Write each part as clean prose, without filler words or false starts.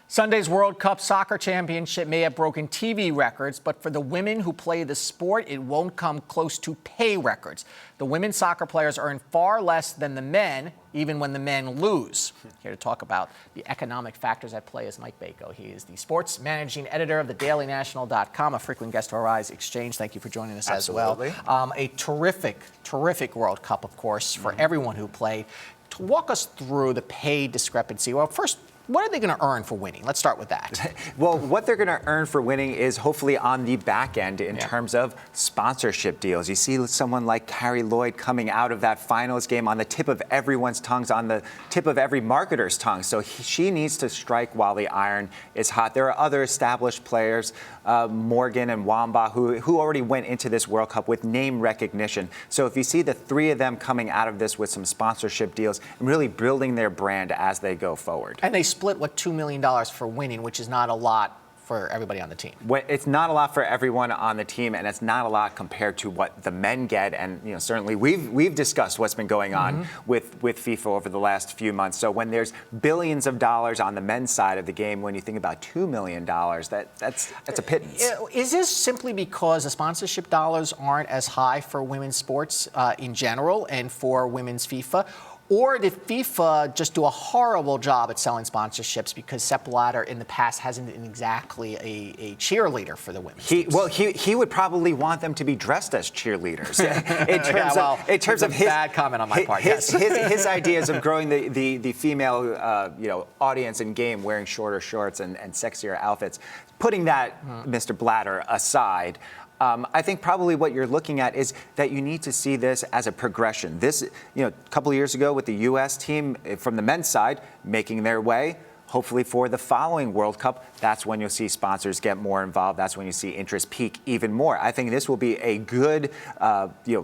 Sunday's World Cup Soccer Championship may have broken TV records, but for the women who play the sport, it won't come close to pay records. The women's soccer players earn far less than the men, even when the men lose. Here to talk about the economic factors at play is Mike Bako. He is the sports managing editor of thedailynational.com, a frequent guest of our Rise Exchange. Thank you for joining us Absolutely. as well. A terrific World Cup, of course, for everyone who played. To walk us through the pay discrepancy, well, first, what are they going to earn for winning? Let's start with that. Well, what they're going to earn for winning is hopefully on the back end in terms of sponsorship deals. You see someone like Carrie Lloyd coming out of that finals game on the tip of everyone's tongues, on the tip of every marketer's tongue. So she needs to strike while the iron is hot. There are other established players, Morgan and Wamba, who already went into this World Cup with name recognition. So if you see the three of them coming out of this with some sponsorship deals and really building their brand as they go forward. And they split, $2 million for winning, which is not a lot for everybody on the team. It's not a lot for everyone on the team, and it's not a lot compared to what the men get. And certainly we've discussed what's been going on with FIFA over the last few months. So when there's billions of dollars on the men's side of the game, when you think about $2 million, that's a pittance. Is this simply because the sponsorship dollars aren't as high for women's sports in general and for women's FIFA? Or did FIFA just do a horrible job at selling sponsorships because Sepp Blatter in the past hasn't been exactly a cheerleader for the women? He would probably want them to be dressed as cheerleaders. in terms of his bad comment on my part. His ideas of growing the female audience in game, wearing shorter shorts and sexier outfits. Putting that Mr. Blatter aside. I think probably what you're looking at is that you need to see this as a progression. This, a couple of years ago with the U.S. team from the men's side making their way, hopefully for the following World Cup, that's when you'll see sponsors get more involved. That's when you see interest peak even more. I think this will be a good,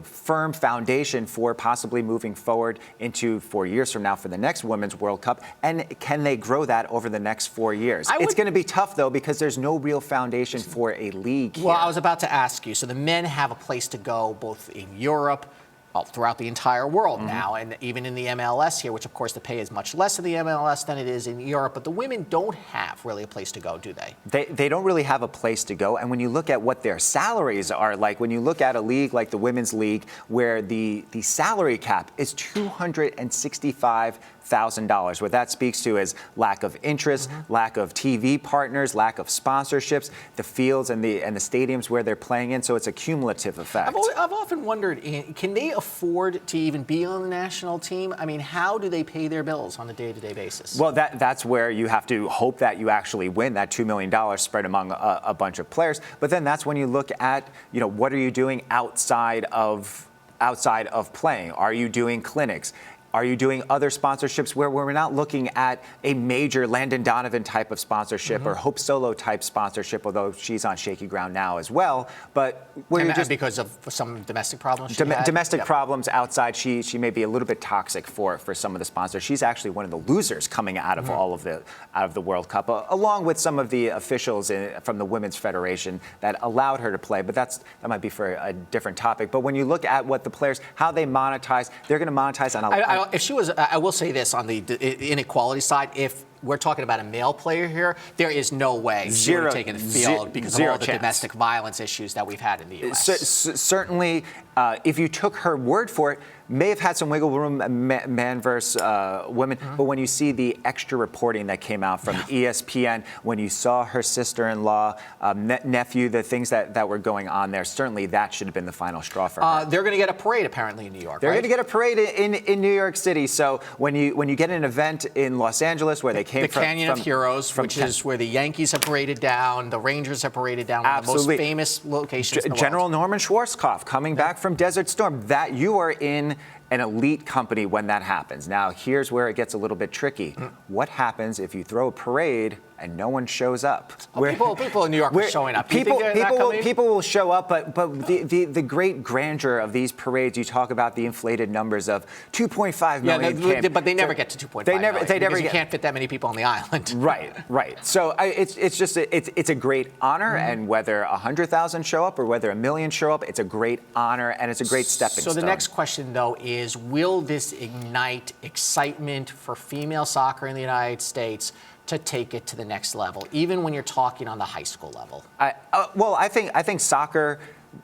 firm foundation for possibly moving forward into 4 years from now for the next Women's World Cup. And can they grow that over the next 4 years? It's going to be tough, though, because there's no real foundation for a league here. Well, I was about to ask you. So the men have a place to go both in Europe, throughout the entire world now, and even in the MLS here, which of course the pay is much less in the MLS than it is in Europe, but the women don't have really a place to go, do they? They don't really have a place to go, and when you look at what their salaries are like, when you look at a league like the Women's League, where the salary cap is $265,000. What that speaks to is lack of interest, lack of TV partners, lack of sponsorships, the fields and the stadiums where they're playing in. So it's a cumulative effect. I've often wondered, can they afford to even be on the national team? I mean, how do they pay their bills on a day-to-day basis? Well, that's where you have to hope that you actually win that $2 million spread among a bunch of players. But then that's when you look at, what are you doing outside of playing? Are you doing clinics? Are you doing other sponsorships where we're not looking at a major Landon Donovan type of sponsorship or Hope Solo type sponsorship, although she's on shaky ground now as well, but where you're just because of some domestic problems domestic problems outside, she may be a little bit toxic for some of the sponsors. She's actually one of the losers coming out of all of the World Cup, along with some of the officials from the Women's Federation that allowed her to play, but that might be for a different topic. But when you look at what the players, how they monetize, they're going to monetize on if she was, I will say this on the inequality side, if we're talking about a male player here, there is no way she would have taken the field because of all the domestic violence issues that we've had in the U.S. Certainly, if you took her word for it, may have had some wiggle room, man versus women, but when you see the extra reporting that came out from ESPN, when you saw her sister-in-law, nephew, the things that were going on there, certainly that should have been the final straw for her. They're going to get a parade apparently in New York. They're going to get a parade in New York City. So when you get an event in Los Angeles where they came from... The Canyon of Heroes, which is where the Yankees have paraded down, the Rangers have paraded down, one of the most famous locations in the General world. Norman Schwarzkopf coming back from Desert Storm, that you are in an elite company when that happens. Now, here's where it gets a little bit tricky. What happens if you throw a parade and no one shows up? People in New York are showing up. People will show up, but the great grandeur of these parades, you talk about the inflated numbers of 2.5 million. But they never get to 2.5 million. You can't fit that many people on the island. Right. So it's a great honor, and whether 100,000 show up or whether 1 million show up, it's a great honor and it's a great stepping stone. So the next question, though, is will this ignite excitement for female soccer in the United States to take it to the next level, even when you're talking on the high school level? I think soccer,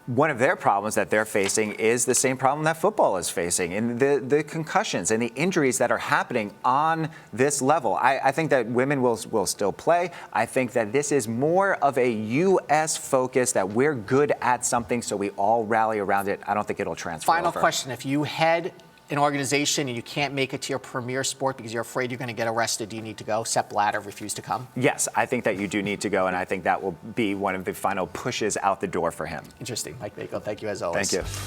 one of their problems that they're facing is the same problem that football is facing, and the concussions and the injuries that are happening on this level. I think that women will still play. I think that this is more of a U.S. focus, that we're good at something, so we all rally around it. I don't think it'll transfer Final over. question. If you head an organization and you can't make it to your premier sport because you're afraid you're going to get arrested, do you need to go? Sepp Blatter refused to come. Yes, I think that you do need to go, and I think that will be one of the final pushes out the door for him. Interesting. Mike Mako, thank you as always. Thank you.